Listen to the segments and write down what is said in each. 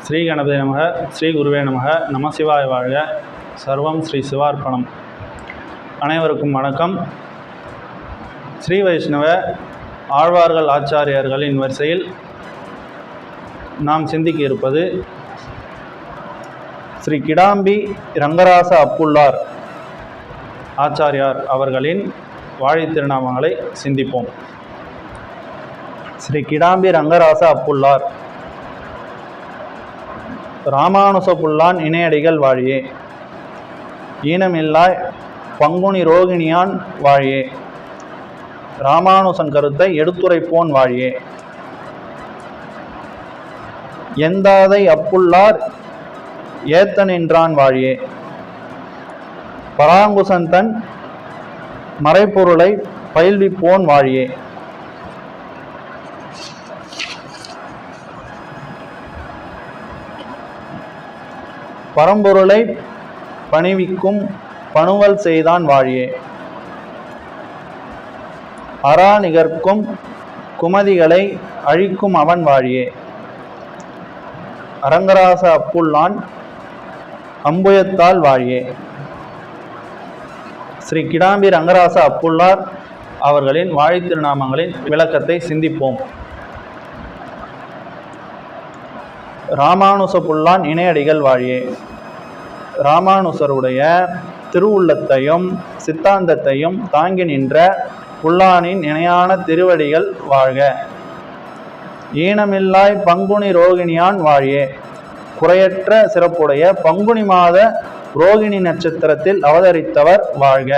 ஸ்ரீ கணபதி நமக, ஸ்ரீ குருவே நமக, நமசிவாய வாழ்க, சர்வம் ஸ்ரீ சிவார்ப்பணம். அனைவருக்கும் வணக்கம். ஸ்ரீ வைஷ்ணவ ஆழ்வார்கள் ஆச்சாரியர்களின் வரிசையில் நாம் சிந்திக்க இருப்பது ஸ்ரீ கிடாம்பி ரங்கராச அப்புள்ளார் ஆச்சாரியார் அவர்களின் வாழி திருநாமங்களை சிந்திப்போம். ஸ்ரீ கிடாம்பி ரங்கராச அப்புள்ளார் ராமானுச புல்லான் இணையடிகள் வாழியே, ஈனமில்லாய் பங்குனி ரோகிணியான் வாழியே, ராமானுசன் கருத்தை எடுத்துரைப்போன் வாழியே, எந்தாதை அப்புள்ளார் ஏத்த நின்றான் வாழியே, பராங்குசன் தன் மறைப்பொருளை பயில்விப்போன் வாழியே, பரம்பொருளை பணிவிக்கும் பணுவல் செய்தான் வாழியே, அராநிகர்க்கும் குமதிகளை அழிக்கும் அவன் வாழியே, அரங்கராச அப்புள்ளான் அம்புயத்தால் வாழியே. ஸ்ரீ கிடாம்பி ரங்கராச அப்புள்ளார் அவர்களின் வாழி திருநாமங்களின் விளக்கத்தை சிந்திப்போம். ராமானுச புல்லான் இணையடிகள் வாழியே, ராமானுசருடைய திருவுள்ளத்தையும் சித்தாந்தத்தையும் தாங்கி நின்ற புல்லானின் இணையான திருவடிகள் வாழ்க. ஈனமில்லாய் பங்குனி ரோகிணியான் வாழியே, குறையற்ற சிறப்புடைய பங்குனி மாத ரோகிணி நட்சத்திரத்தில் அவதரித்தவர் வாழ்க.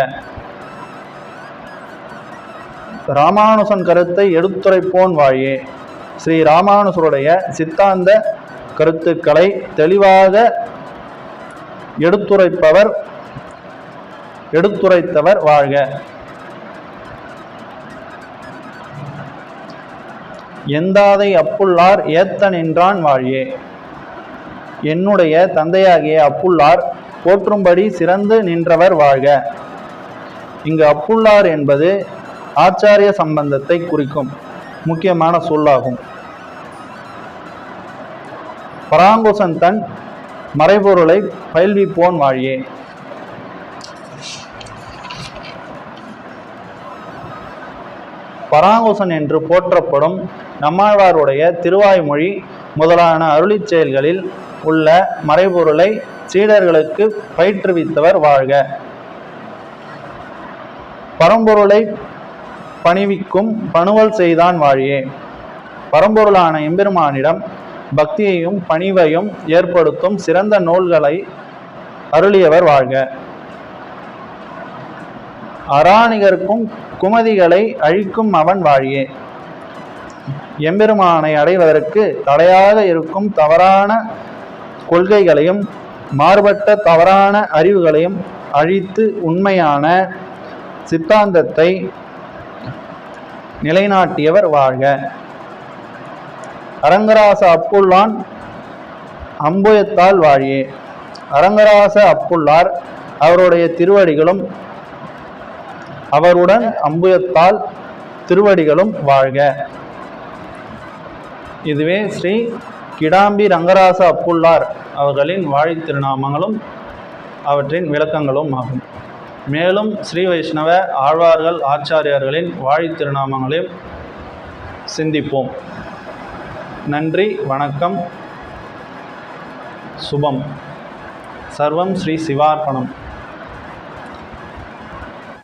ராமானுசன் கருத்தை எடுத்துரைப்போன் வாழியே, ஸ்ரீ ராமானுசருடைய சித்தாந்த கருத்துக்களை தெளிவாக எடுத்துரைத்தவர் வாழ்க. எந்தாதை அப்புள்ளார் ஏத்த நின்றான் வாழியே, என்னுடைய தந்தையாகிய அப்புள்ளார் போற்றும்படி சிறந்து நின்றவர் வாழ்க. இங்கு அப்புள்ளார் என்பது ஆச்சாரிய சம்பந்தத்தை குறிக்கும் முக்கியமான சொல்லாகும். பராங்குசன் தன் மறைபொருளை பயில்விப்போன் வாழியே, பராங்குசன் என்று போற்றப்படும் நம்மாழ்வாருடைய திருவாய்மொழி முதலான அருளிச் செயல்களில் உள்ள மறைபொருளை சீடர்களுக்கு பயிற்றுவித்தவர் வாழ்க. பரம்பொருளை பணிவிக்கும் பணுவல் செய்தான் வாழியே, பரம்பொருளான எம்பெருமானிடம் பக்தியையும் பணிவையும் ஏற்படுத்தும் சிறந்த நூல்களை அருளியவர் வாழ்க. அராணிகர்க்கும் குமதிகளை அழிக்கும் அவன் வாழியே, எம்பெருமானை அடைவதற்கு தடையாக இருக்கும் தவறான கொள்கைகளையும் மாறுபட்ட தவறான அறிவுகளையும் அழித்து உண்மையான சித்தாந்தத்தை நிலைநாட்டியவர் வாழ்க. அரங்கராச அப்புள்ளான் அம்புயத்தால் வாழியே, அரங்கராச அப்புள்ளார் அவருடைய திருவடிகளும் அவருடன் அம்புயத்தால் திருவடிகளும் வாழ்க. இதுவே ஸ்ரீ கிடாம்பி ரங்கராச அப்புள்ளார் அவர்களின் வாழி திருநாமங்களும் அவற்றின் விளக்கங்களும் ஆகும். மேலும் ஸ்ரீ வைஷ்ணவ ஆழ்வார்கள் ஆச்சாரியர்களின் வாழி திருநாமங்களையும் சிந்திப்போம். நன்றி, வணக்கம், சுபம். சர்வம் ஸ்ரீ சிவார்ப்பணம்.